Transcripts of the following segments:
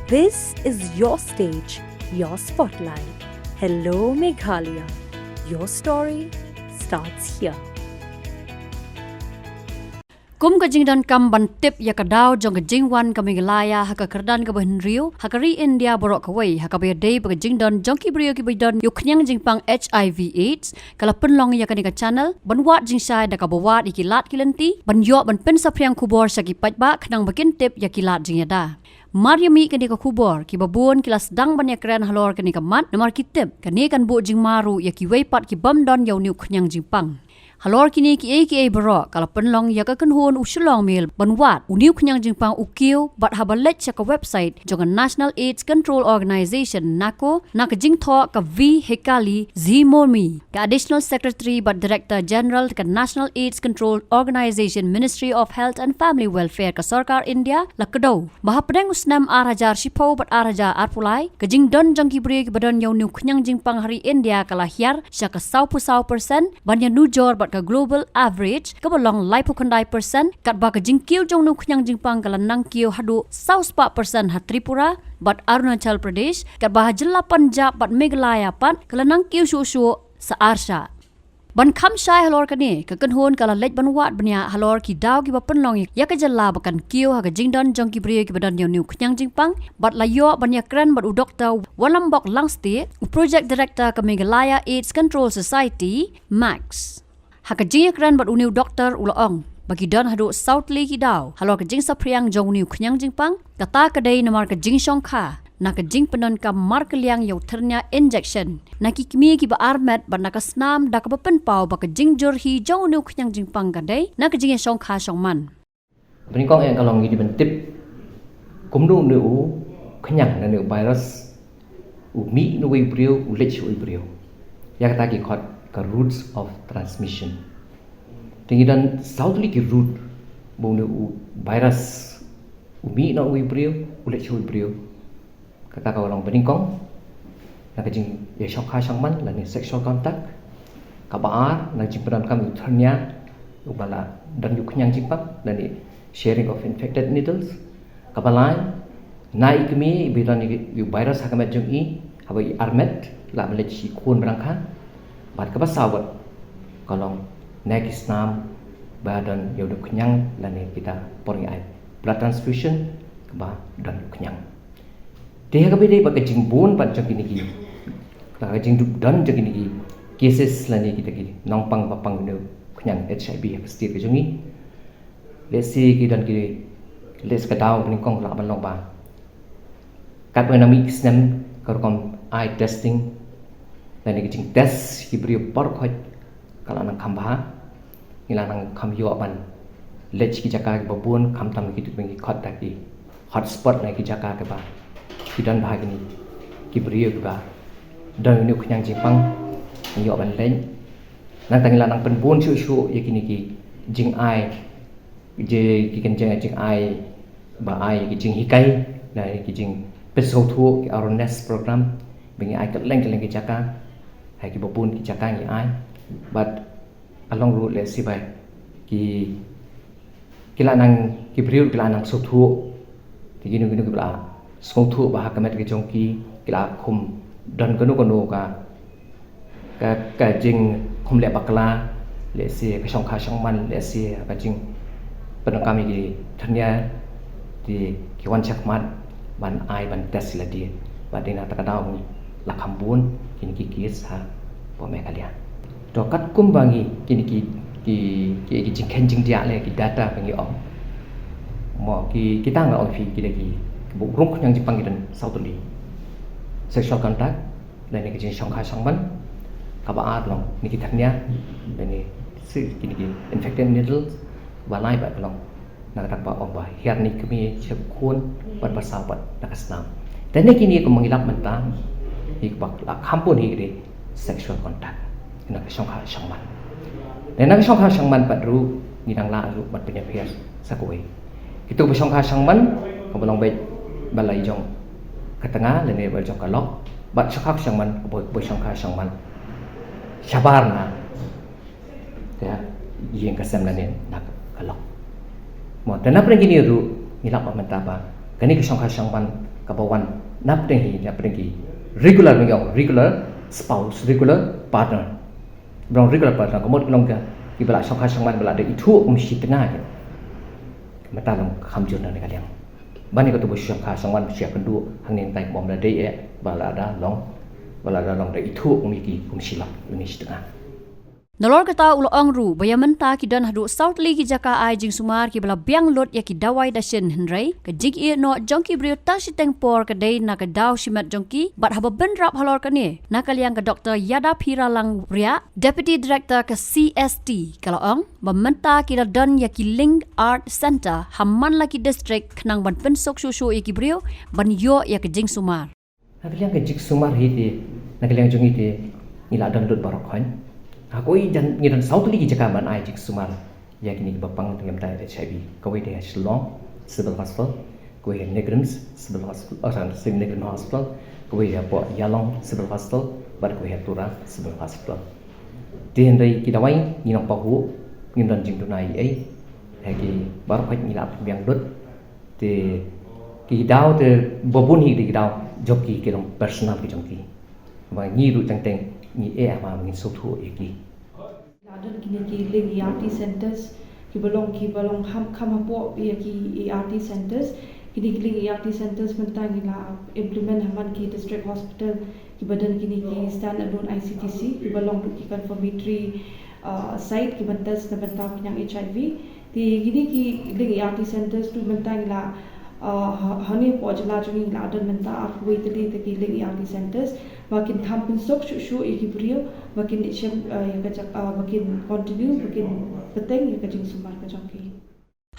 This is your stage, your spotlight. Hello, Meghalaya. Your story starts here. Kum ka jingdan kam ban tip ya ka daw jong ka jingwan ka Meghalaya ha ka kerdan ka ben riu ha ka ri India borok ka wei ha ka be day ba jingdan jong ki brio ki bidon yu khnyang jingpang HIV AIDS kala penlong ya ka ni ka channel ban wat jing sai da ka bawat ikilat kilenti ban yo ban pen sa priang kubor sa ki pajba khnang bakin tip ya kilat jing ya da Mariami kani ka kubor ki babun kilas dang ban ya kren halor kani ka mat namar kitip kani kan bu jing maru ya ki wei pat ki bam don yaw ni khnyang jingpang Halor kini ki AKA barok kalau penlong ya ka kenhun u Shillong Mail banwat uniu knyang jingpang u Kiew bat habalet sa ka website jongan National AIDS Control Organization NACO nak jing tho ka V Hekali Zimomi ka Additional Secretary but Director General ka National AIDS Control Organization Ministry of Health and Family Welfare ka Sarkar India lakdo bah pedang usnam arajar shipo bat arajar arpulai ka jing don jang ki bri ki badon yau niu knyang jingpang hari India kala hiar sa ka 100% ban ya nujor ka global average ka balong lipokondai percent kat ba ka jingkiu jong nu khyang jingpang kala nang kiu hadu 100% ha Tripura bat Arunachal Pradesh kat ba jilla Punjab bat Meghalaya pat kala nang kiu shu sa Arsha ban kham shai halor kani ka kanhon kala lej ban wat banya halor ki daw ki ba penlong ya ka jalla bakan kiu ha ka jingdon jong ki bri ki badan yo nu khyang jingpang bat layo ban ya kran bat u doktor walambok langste project director ka Meghalaya AIDS Control Society MACS Haka jing kran bat uniu doktor ulaong bagi don hadu Southly ki daw halor ka jing sa priang jong uniu khyang jingpang kata kadai namar ka jing SHONGKHA na ka jing penon ka markeliang yau ternya injection na ki kimi ki ba armet ban na ka snam da ka pen pau ba ka jing jor hi jong uniu khyang jingpang kadai na ka jing SHONGKHA shongman Benikong yang kalong di bentip kumdu nu khyang na nu virus u mi nu wi brio u lech wi brio ya kata ki khot ka routes of transmission. Tinggidan Southly ki route bung virus umi na ui brio ulet chui brio kata ka orang beningkong na ka jing ya SHONGKHA shangman la ni sexual contact ka baar na jing peran kam uthanya ubala dan yu khyang jipak dan ni sharing of infected needles ka balai na ikmi bidan yu virus hakamet jung I habai armet la melet si kun berangka Bat ka basawat kalong next nam badan yau duk kenyang lani kita poring ai blood transfusion ba dan kenyang dia ka bede ba ka jingbun ba jang kini ki ka jing duk dan jang kini ki cases lani kita ki nongpang bapang ne kenyang HIV pasti ka jungi lesi ki dan ki les ka daw ni kong la ban long ba kat ba nami snem ka kom eye testing dan ni jing test ki beri por khoj kala nang khamba ila nang kham yo ban lech ki jaka ki babun kham tam ki tu khot ta ki hotspot na ki jaka ke ba ki dan bha ni ki beri ki ba dan ni khyang jingpang yo ban len nang tang ila nang pen bun shu ye ki ni ki jing ai je ki kan jing ai ba ai ki jing hikai na ki jing pesau thu ki awareness program bengi ai ka leng ki jaka hai ki babun ki jaka ni ai but along route le si bai ki kila nang ki priu kila nang so thu ti ginu kila so thu ba ka met ki jong ki kila khum dan kanu ka jing khum le bakla le si ka SHONGKHA shangman le si ka jing penangkami ki thanya di ki wan chakmat ban ai ban test la di ba dina ta ka daw ni la khambun kini ki kis ha po Meghalaya to kat kumbangi kini ki jing jing dia le ki data bangi om mo ki kita nga on fi ki bu rung yang jipang dan Southly sexual contact dan ni ki jing SHONGKHA shangman ka ba long ni ki thanya dan ni si kini ki infected needles balai ba long na tak ba om ba hiar ni kami chep kun ban pasabat nakasnam dan ni kini ko mangilap mentang ikbak la kampun higri sexual contact na SHONGKHA shangman dan na SHONGKHA shangman padru nginang la ru bat penyapir sakoi itu SHONGKHA shangman ko balong bet balai jong katanga lene ba jong kalok bat SHONGKHA shangman ko SHONGKHA shangman shabarna ya yen kasam lane nak kalok mo dan na pren gini ru nilap mentaba kani SHONGKHA shangman kabawan naptengi regular regular spouse regular partner belong regular partner komod belong ka ibala SHONGKHA sangman bala de itu Shiteng ke mata long khamjun na kaliang bani ko to SHONGKHA sangman sia pendu hangnen tai bom la de bala da long de itu silap Shiteng. Nolor kata ulo angru bayamenta ki dan hadu South Lee ki jaka ai jing sumar ki bala biang lot ya ki dawai da shin henrei ke jing e no jongki brio ta Shiteng por ke dei na ke daw Shimet jongki bat haba benrap halor ke ni na kaliang ke Dr. Yada Piralang Ria Deputy Director ke CST kalau ong bamenta ki dan ya ki Link Art Center Hamman Laki District kenang ban pensok susu ya ki brio ban yo ya ke jing sumar na kaliang ke jing sumar hi de na kaliang jongi de ila dan dot barokhan Aku jan ngiran South Lee jaka ban ai jik sumar ya kini bapang dengan tai HIV kau dia Shillong Civil Hospital kau dia Negrams Civil Hospital orang Negram Hospital kau dia Port Yalong Civil Hospital bar kau dia Tura Civil Hospital di hendai kita wai ni nak pahu ngiran jing tunai ai lagi baru kau ni lap biang dot di kita de bobun hi di kita joki kita personal ki jongki ba ni ru tang teng ni ama mungkin sotu eki. Ladan kini ki ERT centers ki belong ham hapo ki ERT centers kini ERT centers mentang ila implement haman ki district hospital ki badan kini ki stand alone ICTC ki belong ki confirmatory site ki bentas na bentang yang HIV di kini ki ERT centers tu mentang ila hani pojala jungi ladan menta afway tadi te ki ERT centers makin kampun sok shu ikibrio makin isem makin continue makin peteng ya kajing sumar kajangki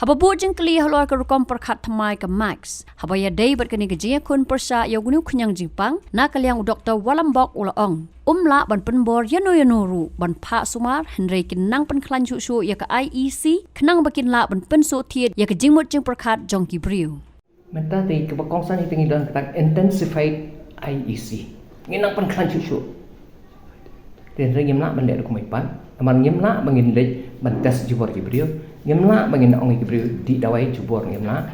haba bu jing kli halor ka rukom perkhat thamai ka MACS haba ya dei bat kani gejia kun persa ya gunu khunyang jingpang na kaliang Dr. Walambok ulaong umla ban penbor yano ru ban pha sumar henrei kinang pen khlan chu ya ka IEC khnang bakin la ban penso thiet ya ka jingmot jing perkhat jongki brio menta te ke bakongsan hi tengi dan kata intensified IEC nginang pan khlan chu ten re ngimla ban le ko mai pan aman ngimla bangin le ban tes jubor ki brio ngimla bangin ong ki brio di dawai jubor ngimla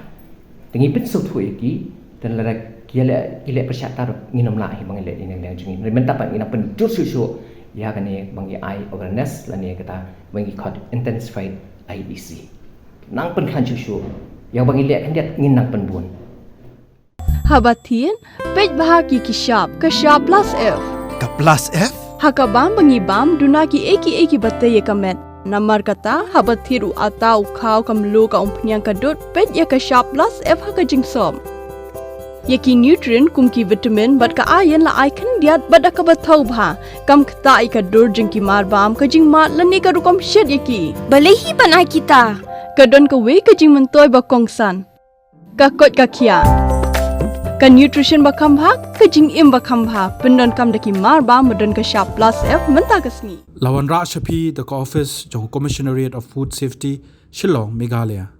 tengi pit so thu ki ten la kile persyatar nginam la hi bangin le ini le jungi menta pan nginang pan chu ya kani bangi I awareness la ni kata bangi called intensified IEC nang pan khlan chu yang bangin le kan dia nginang pan bun Habatin, pej bahagi ki shop plus F. Ka plus F? Hakabam bangi bam dunaki eki batte ye kamet. Namar kata habathiru atau khau kamlu ka umpnyang kadut pej ya ka shop plus F haka jingsom. Yaki nutrient kumki vitamin bat ka iron la icon diat bat ka bathau bha. Kam khta ai ka dur jingki mar bam ka jing mat lani ka rukom shed yaki. Balehi banai kita. Kadon ka we ka jing mentoy ba kongsan. Ka kot ka kia. Ka nutrition bakam bha ka jing im bakam bha pendon kam daki mar ba modon ka sharp plus F menta kasni Lawan Ra Shapi the office jong Commissionariat of Food Safety Shillong Meghalaya